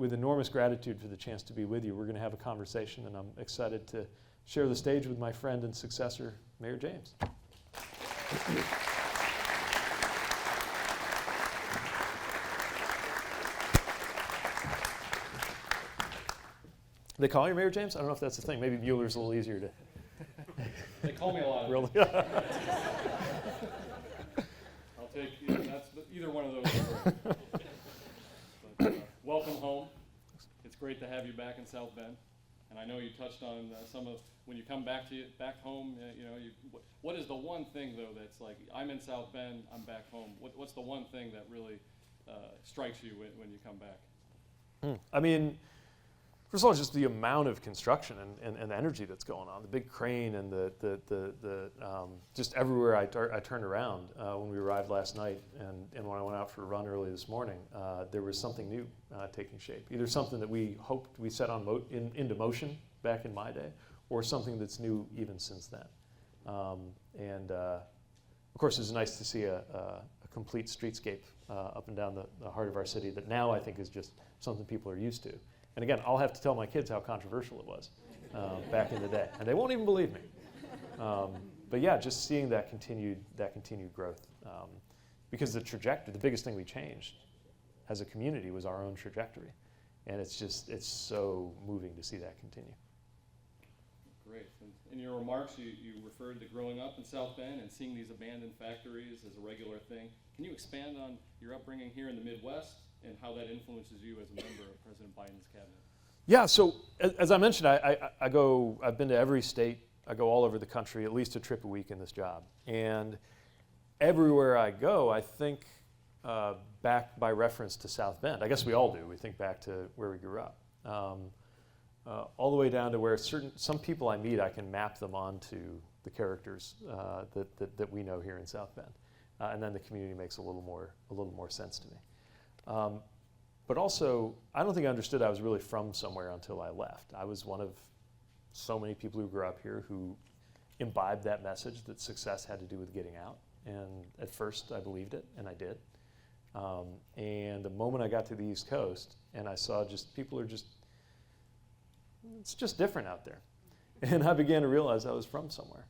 with enormous gratitude for the chance to be with you. We're going to have a conversation, and I'm excited to share the stage with my friend and successor, Mayor James. They call you Mayor James? I don't know if that's the thing. Maybe Mueller's a little easier to. They call me a lot. Really? I'll take either one of those. But, welcome home. It's great to have you back in South Bend, and I know you touched on some of when you come back home. What is the one thing though that's like I'm in South Bend, I'm back home. What's the one thing that really strikes you when you come back? I mean, first of all, just the amount of construction and energy that's going on, the big crane and the just everywhere I turned around when we arrived last night and when I went out for a run early this morning, there was something new taking shape. Either something that we hoped we set into motion back in my day, or something that's new even since then. Of course, it's nice to see a complete streetscape up and down the heart of our city that now I think is just something people are used to. And again, I'll have to tell my kids how controversial it was back in the day, and they won't even believe me. But yeah, just seeing that continued growth, because the biggest thing we changed as a community was our own trajectory, and it's so moving to see that continue. Great. And in your remarks, you referred to growing up in South Bend and seeing these abandoned factories as a regular thing. Can you expand on your upbringing here in the Midwest and how that influences you as a member of President Biden's cabinet? Yeah, so as I mentioned, I've been to every state. I go all over the country, at least a trip a week in this job. And everywhere I go, I think back by reference to South Bend. I guess we all do. We think back to where we grew up. All the way down to where some people I meet, I can map them onto the characters that we know here in South Bend. And then the community makes a little more sense to me. But also, I don't think I understood I was really from somewhere until I left. I was one of so many people who grew up here who imbibed that message that success had to do with getting out. And at first, I believed it, and I did. And the moment I got to the East Coast, and I saw it's just different out there. And I began to realize I was from somewhere,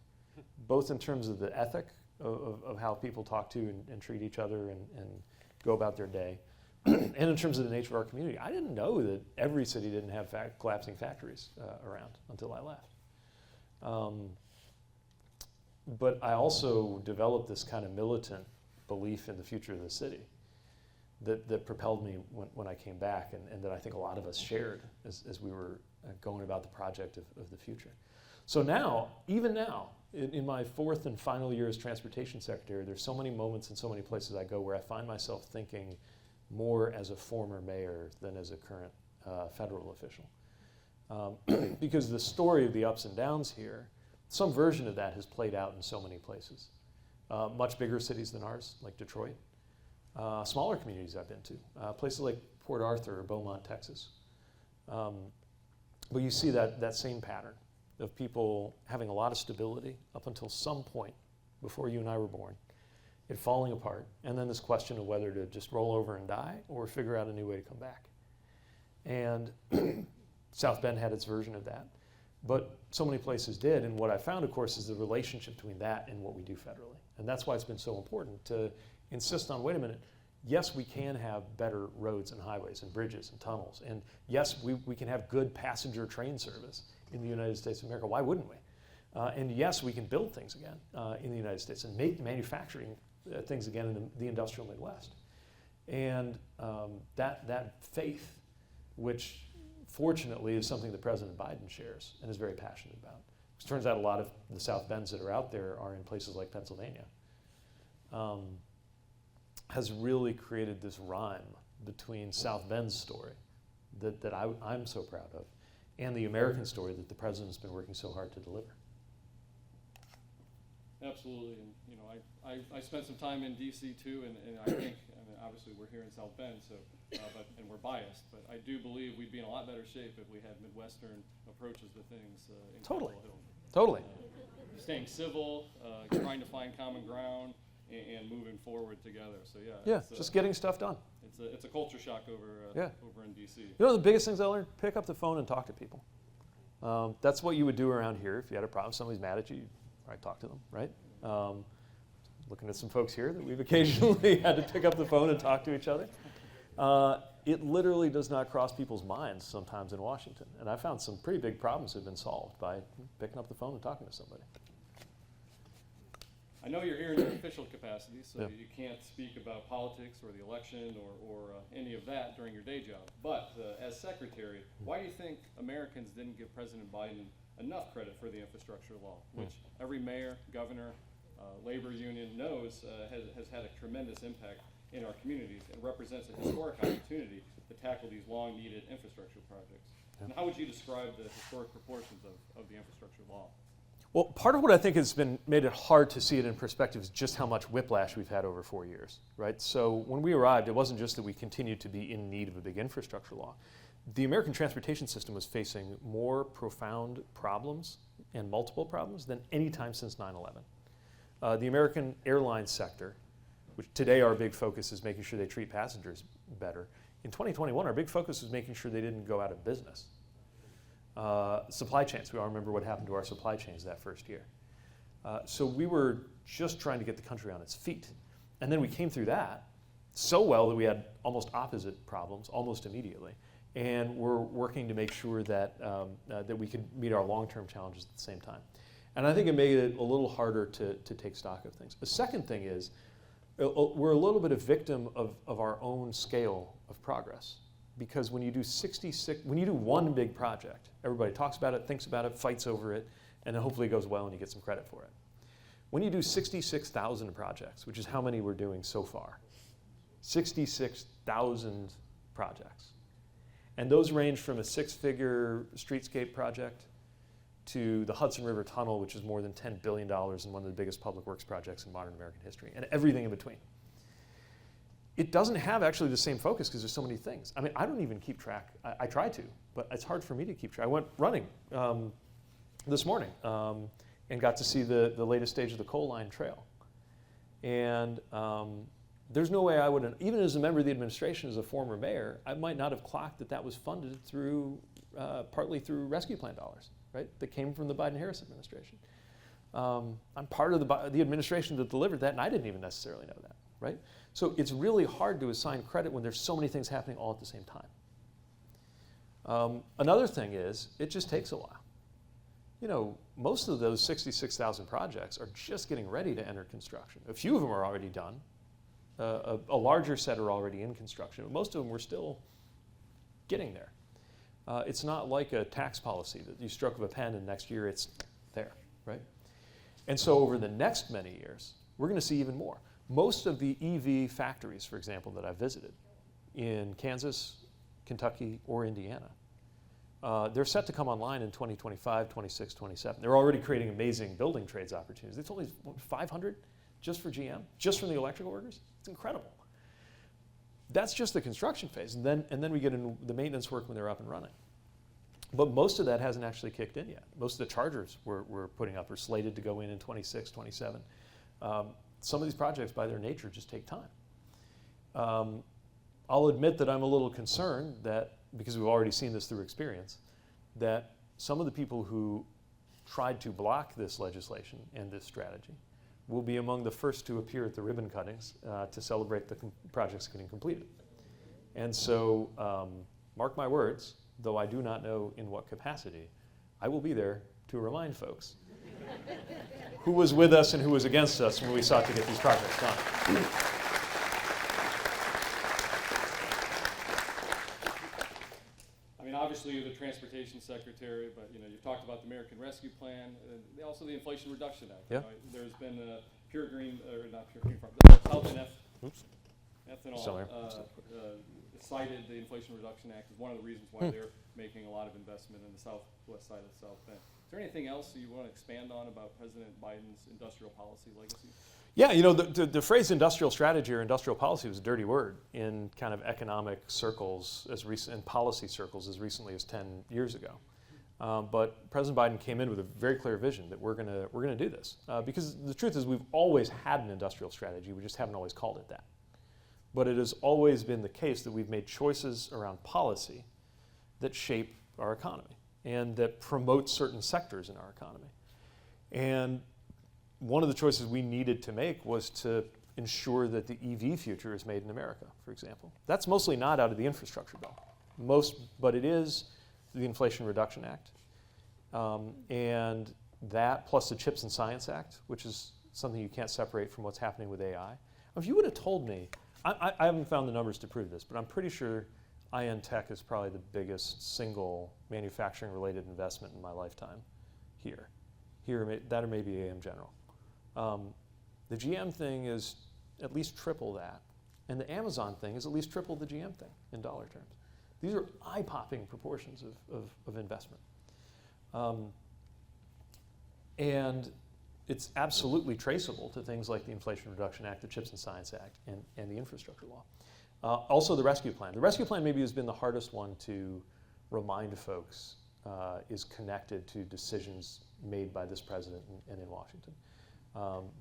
both in terms of the ethic of how people talk to and treat each other and go about their day, and in terms of the nature of our community. I didn't know that every city didn't have collapsing factories around until I left. But I also developed this kind of militant belief in the future of the city that propelled me when I came back, and that I think a lot of us shared as we were going about the project of the future. So now, even now, in my fourth and final year as transportation secretary, there's so many moments and so many places I go where I find myself thinking more as a former mayor than as a current federal official. Because the story of the ups and downs here, some version of that has played out in so many places. Much bigger cities than ours, like Detroit. Smaller communities I've been to, places like Port Arthur or Beaumont, Texas. But you see that same pattern of people having a lot of stability up until some point before you and I were born, it falling apart, and then this question of whether to just roll over and die or figure out a new way to come back. And South Bend had its version of that, but so many places did, and what I found, of course, is the relationship between that and what we do federally. And that's why it's been so important to insist on, wait a minute, yes, we can have better roads and highways and bridges and tunnels, and yes, we can have good passenger train service in the United States of America. Why wouldn't we? And yes, we can build things again in the United States and make manufacturing things again in the industrial Midwest. And that faith, which fortunately is something that President Biden shares and is very passionate about. It turns out a lot of the South Bends that are out there are in places like Pennsylvania. Has really created this rhyme between South Bend's story that I'm so proud of and the American story that the president's been working so hard to deliver. Absolutely, and I spent some time in D.C. too, and I think, obviously we're here in South Bend, so and we're biased, but I do believe we'd be in a lot better shape if we had Midwestern approaches to things in Totally. Capitol Hill. Totally. Staying civil, trying to find common ground, and moving forward together. So Yeah, just getting stuff done. It's a culture shock over in DC. You know, the biggest things I learned: pick up the phone and talk to people. That's what you would do around here if you had a problem. Somebody's mad at you, you'd probably talk to them, right? Looking at some folks here that we've occasionally had to pick up the phone and talk to each other. It literally does not cross people's minds sometimes in Washington. And I found some pretty big problems have been solved by picking up the phone and talking to somebody. I know you're here in your official capacity, so Yeah. you can't speak about politics or the election or any of that during your day job. But as secretary, why do you think Americans didn't give President Biden enough credit for the infrastructure law, which every mayor, governor, labor union knows has had a tremendous impact in our communities and represents a historic opportunity to tackle these long-needed infrastructure projects? Yeah. And how would you describe the historic proportions of the infrastructure law? Well, part of what I think has made it hard to see it in perspective is just how much whiplash we've had over 4 years, right? So when we arrived, it wasn't just that we continued to be in need of a big infrastructure law. The American transportation system was facing more profound problems and multiple problems than any time since 9/11. The American airline sector, which today our big focus is making sure they treat passengers better. In 2021, our big focus was making sure they didn't go out of business. Supply chains, we all remember what happened to our supply chains that first year. So we were just trying to get the country on its feet. And then we came through that so well that we had almost opposite problems almost immediately. And we're working to make sure that, that we could meet our long-term challenges at the same time. And I think it made it a little harder to take stock of things. The second thing is, we're a little bit a victim of our own scale of progress. Because when you do one big project, everybody talks about it, thinks about it, fights over it, and then hopefully it goes well and you get some credit for it. When you do 66,000 projects, which is how many we're doing so far, 66,000 projects. And those range from a 6-figure streetscape project to the Hudson River Tunnel, which is more than $10 billion and one of the biggest public works projects in modern American history, and everything in between. It doesn't have actually the same focus because there's so many things. I mean, I don't even keep track. I try to, but it's hard for me to keep track. I went running this morning and got to see the latest stage of the Coal Line Trail. And there's no way I would, even as a member of the administration, as a former mayor, I might not have clocked that that was funded through, partly through rescue plan dollars, right? That came from the Biden-Harris administration. I'm part of the administration that delivered that, and I didn't even necessarily know that, right? So it's really hard to assign credit when there's so many things happening all at the same time. Another thing is, it just takes a while. You know, most of those 66,000 projects are just getting ready to enter construction. A few of them are already done. A larger set are already in construction. But most of them we're still getting there. It's not like a tax policy that you stroke of a pen and next year it's there, right? And so over the next many years, we're going to see even more. Most of the EV factories, for example, that I've visited in Kansas, Kentucky, or Indiana, they're set to come online in 2025, 26, 27. They're already creating amazing building trades opportunities. It's only 500 just for GM, just from the electrical workers. It's incredible. That's just the construction phase, and then we get into the maintenance work when they're up and running. But most of that hasn't actually kicked in yet. Most of the chargers we're putting up are slated to go in 26, 27. Some of these projects, by their nature, just take time. I'll admit that I'm a little concerned that, because we've already seen this through experience, that some of the people who tried to block this legislation and this strategy will be among the first to appear at the ribbon cuttings to celebrate the projects getting completed. And so, mark my words, though I do not know in what capacity, I will be there to remind folks who was with us and who was against us when we sought to get these projects done. I mean, obviously you're the transportation secretary, but you know, you've talked about the American Rescue Plan, and also the Inflation Reduction Act. Yeah. You know, there's been Pure Green, or not Pure Green Farm, ethanol cited the Inflation Reduction Act as one of the reasons why they're making a lot of investment in the southwest side of the South Bend. Is there anything else you want to expand on about President Biden's industrial policy legacy? Yeah, you know, the phrase industrial strategy or industrial policy was a dirty word in kind of economic circles and policy circles as recently as 10 years ago. But President Biden came in with a very clear vision that we're gonna do this. Because the truth is we've always had an industrial strategy, we just haven't always called it that. But it has always been the case that we've made choices around policy that shape our economy and that promote certain sectors in our economy. And one of the choices we needed to make was to ensure that the EV future is made in America, for example. That's mostly not out of the infrastructure bill, but it is the Inflation Reduction Act. And that plus the CHIPS and Science Act, which is something you can't separate from what's happening with AI. If you would have told me, I haven't found the numbers to prove this, but I'm pretty sure IN Tech is probably the biggest single manufacturing-related investment in my lifetime here. That or maybe AM General. The GM thing is at least triple that, and the Amazon thing is at least triple the GM thing in dollar terms. These are eye-popping proportions of investment. And it's absolutely traceable to things like the Inflation Reduction Act, the CHIPS and Science Act, and the infrastructure law. Also the rescue plan. The rescue plan maybe has been the hardest one to remind folks is connected to decisions made by this president and in Washington.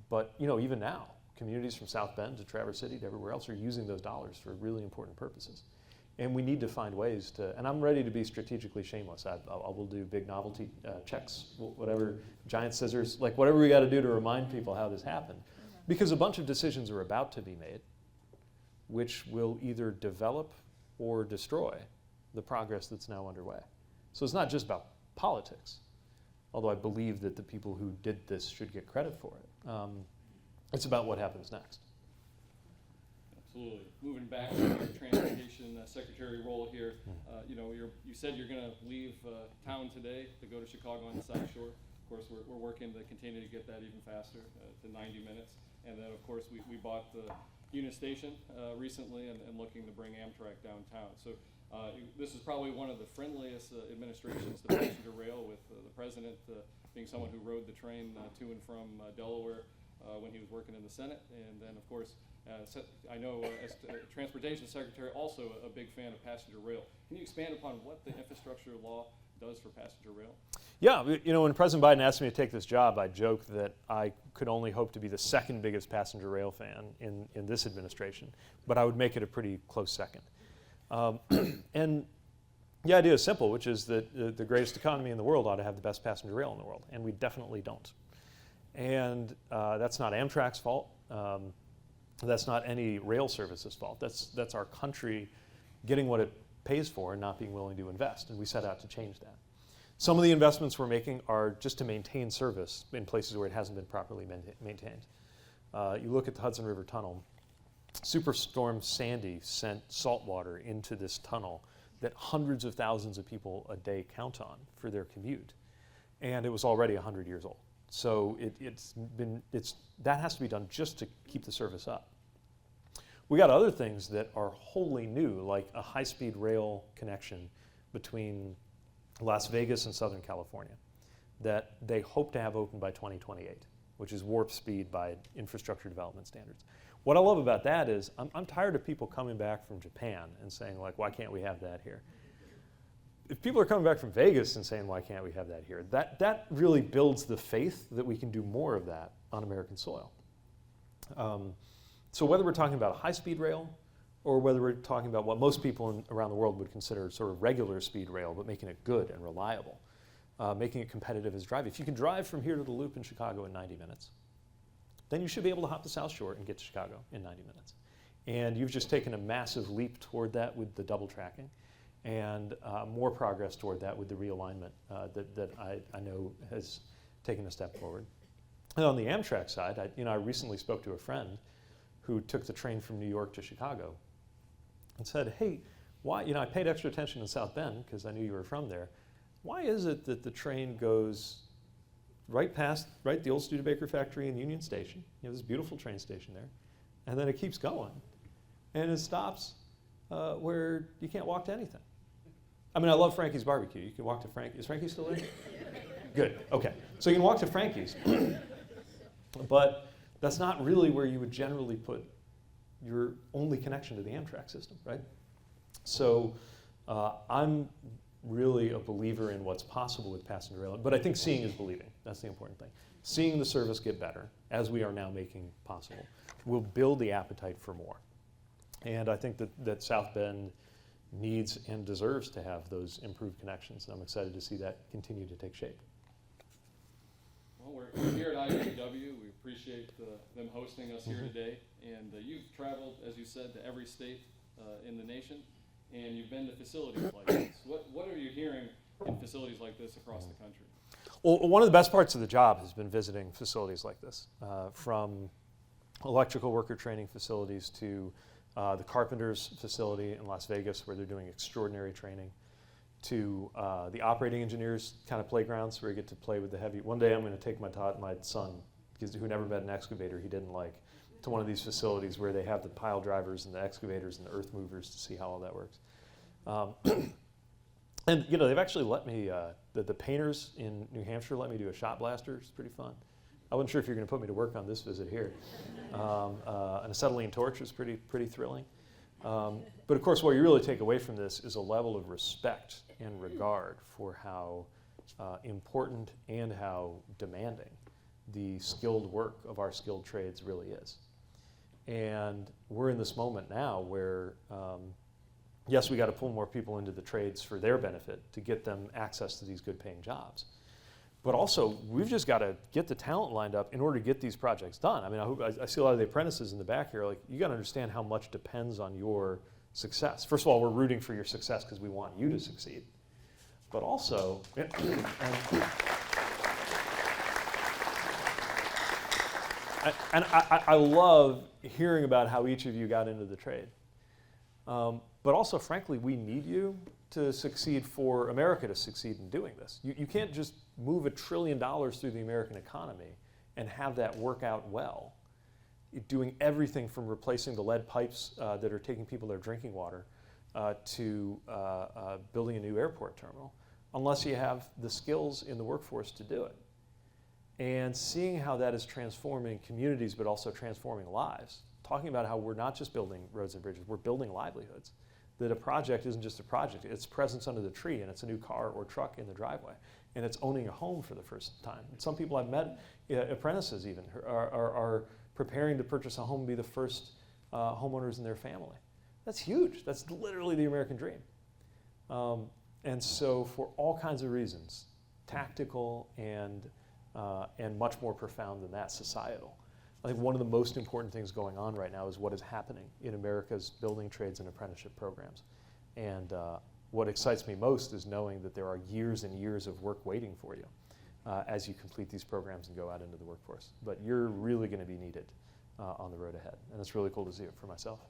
But even now, communities from South Bend to Traverse City to everywhere else are using those dollars for really important purposes. And we need to find ways to, and I'm ready to be strategically shameless. I will do big novelty checks, whatever, giant scissors, like whatever we got to do to remind people how this happened. Because a bunch of decisions are about to be made, which will either develop or destroy the progress that's now underway. So it's not just about politics, although I believe that the people who did this should get credit for it. It's about what happens next. Absolutely. Moving back to your transportation secretary role here, you said you're going to leave town today to go to Chicago on the South Shore. Of course, we're working to continue to get that even faster to 90 minutes. And then, of course, we bought the Union Station recently and looking to bring Amtrak downtown. So this is probably one of the friendliest administrations to passenger rail, with the president being someone who rode the train to and from Delaware when he was working in the Senate. And then, of course, I know as Transportation Secretary, also a big fan of passenger rail. Can you expand upon what the infrastructure law does for passenger rail? Yeah, when President Biden asked me to take this job, I joked that I could only hope to be the second biggest passenger rail fan in this administration, but I would make it a pretty close second. And the idea is simple, which is that the greatest economy in the world ought to have the best passenger rail in the world, and we definitely don't. And that's not Amtrak's fault. That's not any rail service's fault. That's our country getting what it pays for and not being willing to invest, and we set out to change that. Some of the investments we're making are just to maintain service in places where it hasn't been properly maintained. You look at the Hudson River Tunnel. Superstorm Sandy sent salt water into this tunnel that hundreds of thousands of people a day count on for their commute, and it was already 100 years old. So that has to be done just to keep the service up. We got other things that are wholly new, like a high-speed rail connection between Las Vegas and Southern California that they hope to have open by 2028, which is warp speed by infrastructure development standards. What I love about that is I'm tired of people coming back from Japan and saying, like, why can't we have that here? If people are coming back from Vegas and saying, why can't we have that here? That really builds the faith that we can do more of that on American soil. So whether we're talking about a high-speed rail or whether we're talking about what most people around the world would consider sort of regular speed rail, but making it good and reliable, making it competitive as drive. If you can drive from here to the Loop in Chicago in 90 minutes, then you should be able to hop the South Shore and get to Chicago in 90 minutes. And you've just taken a massive leap toward that with the double tracking, and more progress toward that with the realignment that I know has taken a step forward. And on the Amtrak side, I recently spoke to a friend who took the train from New York to Chicago and said, hey, why, I paid extra attention in South Bend because I knew you were from there. Why is it that the train goes right past the old Studebaker factory and Union Station, this beautiful train station there, and then it keeps going, and it stops where you can't walk to anything? I mean, I love Frankie's Barbecue. You can walk to Frankie's. Is Frankie still there? Good, okay. So you can walk to Frankie's, but that's not really where you would generally put your only connection to the Amtrak system, right? So I'm really a believer in what's possible with passenger rail. But I think seeing is believing. That's the important thing. Seeing the service get better, as we are now making possible, will build the appetite for more. And I think that South Bend needs and deserves to have those improved connections. And I'm excited to see that continue to take shape. Well, we're here at IBEW. We appreciate them hosting us here today. And you've traveled, as you said, to every state in the nation, and you've been to facilities like this. What are you hearing in facilities like this across the country? Well, one of the best parts of the job has been visiting facilities like this, from electrical worker training facilities to the Carpenters facility in Las Vegas, where they're doing extraordinary training, to the operating engineers kind of playgrounds where you get to play with the heavy. One day I'm going to take my son, who never met an excavator he didn't like, to one of these facilities where they have the pile drivers and the excavators and the earth movers to see how all that works. And they've actually let me, the painters in New Hampshire let me do a shot blaster. It's pretty fun. I wasn't sure if you're going to put me to work on this visit here. An acetylene torch is pretty thrilling. But of course, what you really take away from this is a level of respect and regard for how important and how demanding the skilled work of our skilled trades really is. And we're in this moment now where, yes, we got to pull more people into the trades for their benefit to get them access to these good paying jobs. But also, we've just got to get the talent lined up in order to get these projects done. I mean, I see a lot of the apprentices in the back here. Like, you got to understand how much depends on your success. First of all, we're rooting for your success because we want you to succeed. But also, I love hearing about how each of you got into the trade. But also, frankly, we need you to succeed for America to succeed in doing this. You can't just move $1 trillion through the American economy and have that work out well. You're doing everything from replacing the lead pipes that are taking people their drinking water to building a new airport terminal, unless you have the skills in the workforce to do it. And seeing how that is transforming communities, but also transforming lives. Talking about how we're not just building roads and bridges, we're building livelihoods. That a project isn't just a project, it's presence under the tree, and it's a new car or truck in the driveway, and it's owning a home for the first time. And some people I've met, apprentices even, are preparing to purchase a home and be the first homeowners in their family. That's huge. That's literally the American dream. And so for all kinds of reasons, tactical and much more profound than that, societal, I think one of the most important things going on right now is what is happening in America's building trades and apprenticeship programs. And what excites me most is knowing that there are years and years of work waiting for you as you complete these programs and go out into the workforce. But you're really going to be needed on the road ahead. And it's really cool to see it for myself.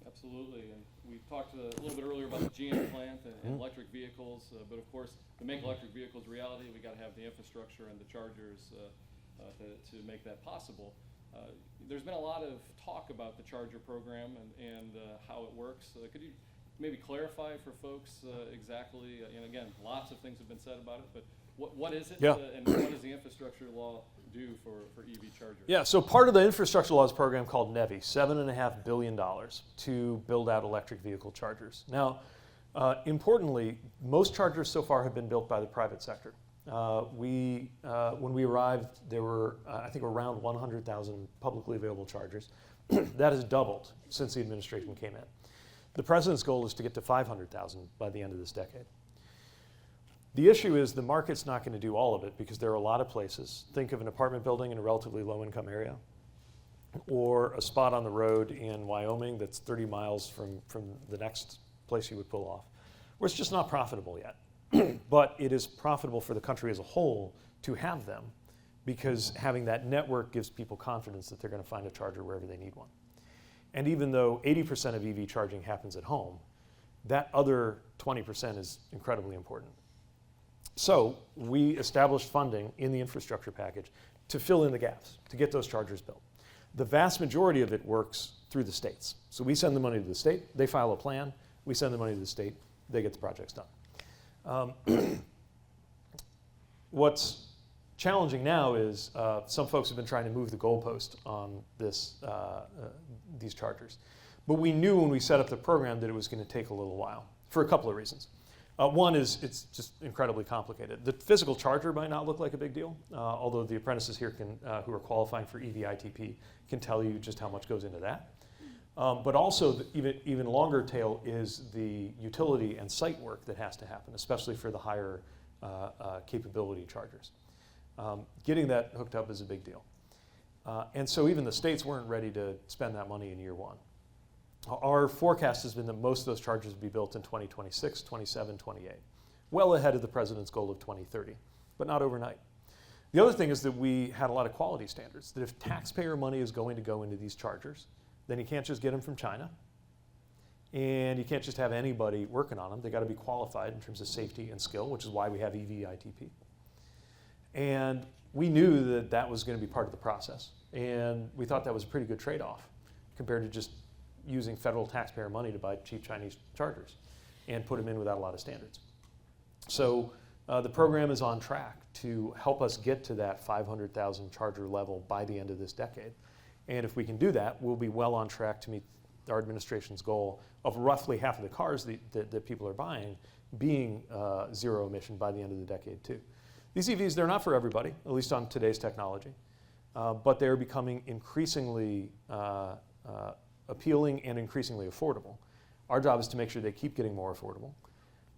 Absolutely. And we talked a little bit earlier about the GM plant and electric vehicles. But of course, to make electric vehicles reality, we got to have the infrastructure and the chargers to make that possible. There's been a lot of talk about the charger program and how it works. Could you maybe clarify for folks exactly, and again, lots of things have been said about it, but what is it, and what does the infrastructure law do for EV chargers? Yeah, so part of the infrastructure laws program called NEVI, $7.5 billion to build out electric vehicle chargers. Now, importantly, most chargers so far have been built by the private sector. When we arrived, there were, I think, around 100,000 publicly available chargers. That has doubled since the administration came in. The president's goal is to get to 500,000 by the end of this decade. The issue is the market's not going to do all of it because there are a lot of places. Think of an apartment building in a relatively low-income area, or a spot on the road in Wyoming that's 30 miles from the next place you would pull off, where it's just not profitable yet. But it is profitable for the country as a whole to have them, because having that network gives people confidence that they're going to find a charger wherever they need one. And even though 80% of EV charging happens at home, that other 20% is incredibly important. So we established funding in the infrastructure package to fill in the gaps, to get those chargers built. The vast majority of it works through the states. So we send the money to the state, they file a plan, we send the money to the state, they get the projects done. What's challenging now is some folks have been trying to move the goalpost on these chargers. But we knew when we set up the program that it was going to take a little while for a couple of reasons. One is it's just incredibly complicated. The physical charger might not look like a big deal, although the apprentices here who are qualifying for EVITP can tell you just how much goes into that. But also, even longer tail is the utility and site work that has to happen, especially for the higher capability chargers. Getting that hooked up is a big deal. And so even the states weren't ready to spend that money in year one. Our forecast has been that most of those chargers will be built in 2026, 27, 28, well ahead of the president's goal of 2030, but not overnight. The other thing is that we had a lot of quality standards, that if taxpayer money is going to go into these chargers, then you can't just get them from China, and you can't just have anybody working on them. They got to be qualified in terms of safety and skill, which is why we have EVITP. And we knew that that was going to be part of the process, and we thought that was a pretty good trade-off compared to just using federal taxpayer money to buy cheap Chinese chargers and put them in without a lot of standards. So the program is on track to help us get to that 500,000 charger level by the end of this decade. And if we can do that, we'll be well on track to meet our administration's goal of roughly half of the cars that people are buying being zero emission by the end of the decade too. These EVs, they're not for everybody, at least on today's technology, but they're becoming increasingly appealing and increasingly affordable. Our job is to make sure they keep getting more affordable,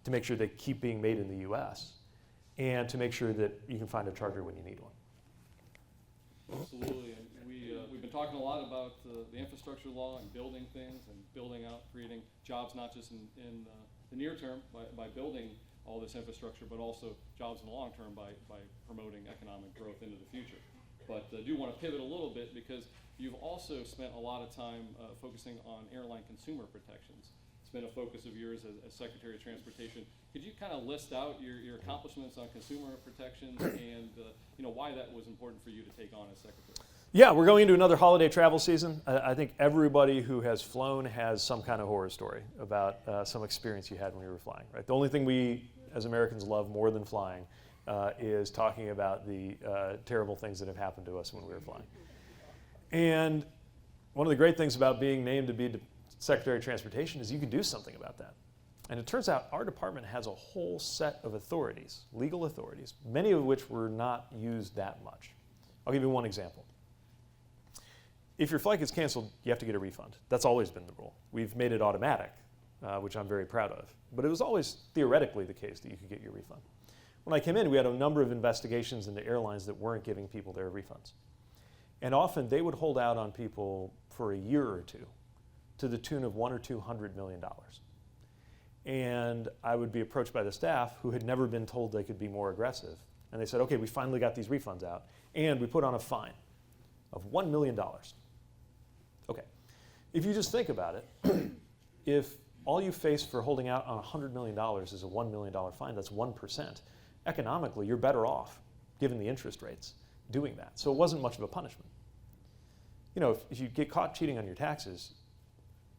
to make sure they keep being made in the US, and to make sure that you can find a charger when you need one. Absolutely, and we've been talking a lot about the infrastructure law and building things and building out, creating jobs not just in the near term by building all this infrastructure, but also jobs in the long term by promoting economic growth into the future. But I do want to pivot a little bit because you've also spent a lot of time focusing on airline consumer protections. It's been a focus of yours as Secretary of Transportation. Could you kind of list out your accomplishments on consumer protections and why that was important for you to take on as Secretary? Yeah, we're going into another holiday travel season. I think everybody who has flown has some kind of horror story about some experience you had when you were flying, right? The only thing we as Americans love more than flying is talking about the terrible things that have happened to us when we were flying. And one of the great things about being named to be Secretary of Transportation is you can do something about that. And it turns out our department has a whole set of authorities, legal authorities, many of which were not used that much. I'll give you one example. If your flight gets canceled, you have to get a refund. That's always been the rule. We've made it automatic, which I'm very proud of. But it was always theoretically the case that you could get your refund. When I came in, we had a number of investigations into airlines that weren't giving people their refunds. And often they would hold out on people for a year or two to the tune of $100 or $200 million. And I would be approached by the staff who had never been told they could be more aggressive. And they said, okay, we finally got these refunds out. And we put on a fine of $1 million. Okay, if you just think about it, if all you face for holding out on $100 million is a $1 million fine, that's 1%. Economically, you're better off, given the interest rates, doing that. So it wasn't much of a punishment. You know, if you get caught cheating on your taxes,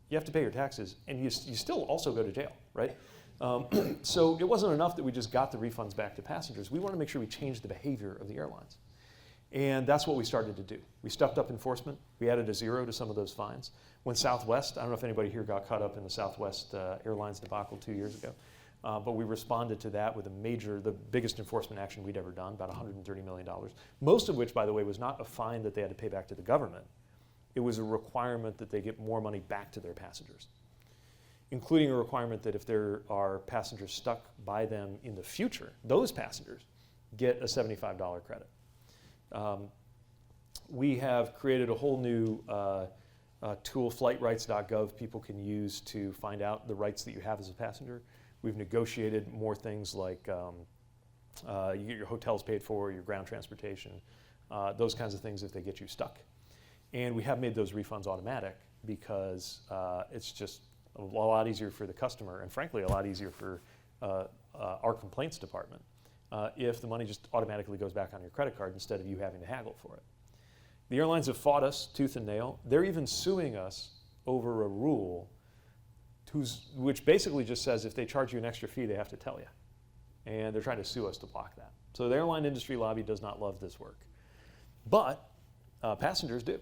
you have to pay your taxes, and you still also go to jail, right? So it wasn't enough that we just got the refunds back to passengers. We wanted to make sure we changed the behavior of the airlines. And that's what we started to do. We stepped up enforcement. We added a zero to some of those fines. When Southwest, I don't know if anybody here got caught up in the Southwest Airlines debacle 2 years ago, but we responded to that with the biggest enforcement action we'd ever done, about $130 million. Most of which, by the way, was not a fine that they had to pay back to the government. It was a requirement that they get more money back to their passengers, including a requirement that if there are passengers stuck by them in the future, those passengers get a $75 credit. We have created a whole new tool, flightrights.gov, people can use to find out the rights that you have as a passenger. We've negotiated more things like you get your hotels paid for, your ground transportation, those kinds of things if they get you stuck. And we have made those refunds automatic because it's just a lot easier for the customer and frankly a lot easier for our complaints department if the money just automatically goes back on your credit card instead of you having to haggle for it. The airlines have fought us tooth and nail. They're even suing us over a rule which basically just says if they charge you an extra fee, they have to tell you. And they're trying to sue us to block that. So the airline industry lobby does not love this work. But passengers do.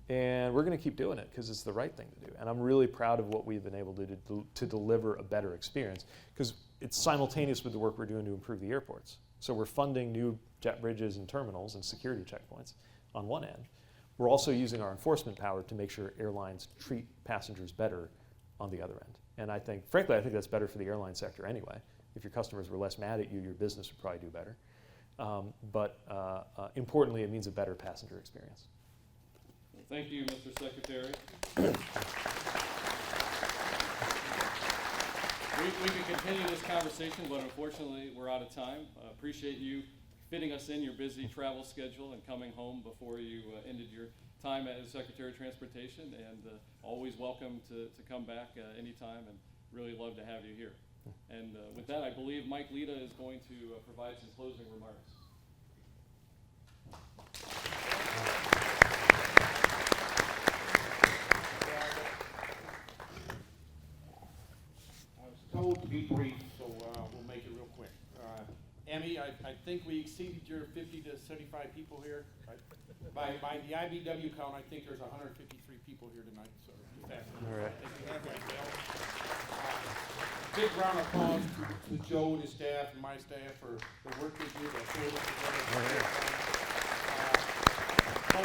And we're going to keep doing it because it's the right thing to do. And I'm really proud of what we've been able to do to deliver a better experience, because it's simultaneous with the work we're doing to improve the airports. So we're funding new jet bridges and terminals and security checkpoints on one end. We're also using our enforcement power to make sure airlines treat passengers better on the other end. And I think, frankly, I think that's better for the airline sector anyway. If your customers were less mad at you, your business would probably do better. But importantly, it means a better passenger experience. Well, thank you, Mr. Secretary. We could continue this conversation, but unfortunately, we're out of time. Appreciate you fitting us in your busy travel schedule and coming home before you ended your time as Secretary of Transportation, and always welcome to come back anytime, and really love to have you here. And with that, I believe Mike Lita is going to provide some closing remarks. I was told to be brief, so we'll make it real quick. Emmy, I think we exceeded your 50 to 75 people here. By the IBEW count, I think there's 153 people here tonight. So All right. I think we have right now. Big round of applause to Joe and his staff and my staff for the work they do. All right.